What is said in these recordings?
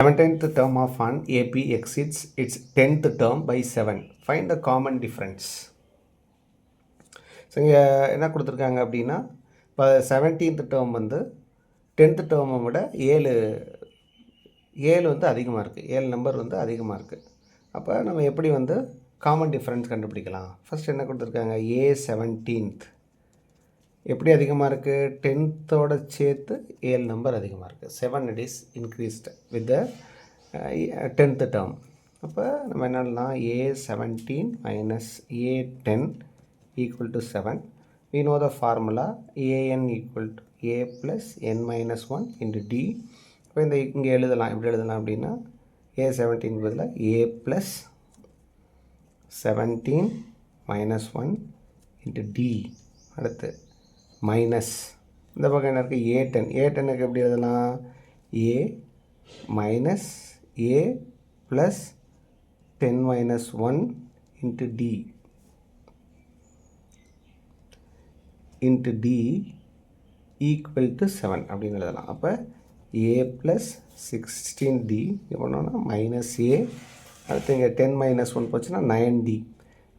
17th term of an AP exceeds its 10th term by 7. Find the common difference. So இங்கே என்ன கொடுத்துருக்காங்க அப்படின்னா, இப்போ 17th டேர்ம் வந்து 10th டேர்மை விட 7 வந்து அதிகமாக இருக்குது. 7 நம்பர் வந்து அதிகமாக இருக்குது. அப்போ நம்ம எப்படி வந்து காமன் டிஃப்ரென்ஸ் கண்டுபிடிக்கலாம்? ஃபஸ்ட் என்ன கொடுத்துருக்காங்க? A17th எப்படி அதிகமாக இருக்குது? 10th சேர்த்து 7 நம்பர் அதிகமாக இருக்குது. 7 it is increased with the 10th term. அப்போ நம்ம என்னெல்லாம் A17 minus A10 equal to 7. We know the formula AN equal to A plus N minus 1 into D. இப்போ இங்கே எழுதலாம், எப்படி எழுதலாம் அப்படின்னா A17 பதிலாக A plus 17 minus 1 into D. அடுத்து மைனஸ் இந்த பக்கம் என்ன இருக்குது? A10. A10க்கு எப்படி எழுதலாம்? A minus A plus 10 minus 1 into D into D equal to 7 அப்படின்னு எழுதலாம். அப்போ A plus 16D பண்ணோன்னா மைனஸ் A, அடுத்து இங்கே 10 minus 1 போச்சுன்னா 9D.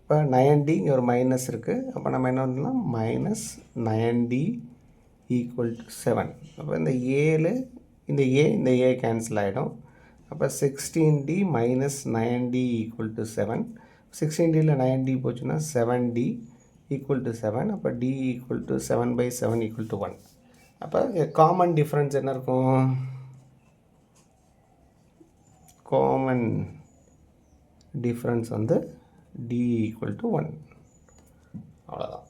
இப்போ 9D இங்கே ஒரு மைனஸ் இருக்குது. அப்போ நம்ம என்ன பண்ணலாம்? Minus 9D equal to 7. அப்போ இந்த இந்த ஏ கேன்சல் ஆகிடும். அப்போ 16D minus 9D equal to 7. 16Dயில் 9D போச்சுன்னா 7D equal to 7. அப்போ D equal to 7 by 7 equal to 1. அப்போ காமன் டிஃப்ரென்ஸ் என்ன இருக்கும்? காமன் டிஃப்ரென்ஸ் வந்து D equal to 1. அவ்வளோதான்.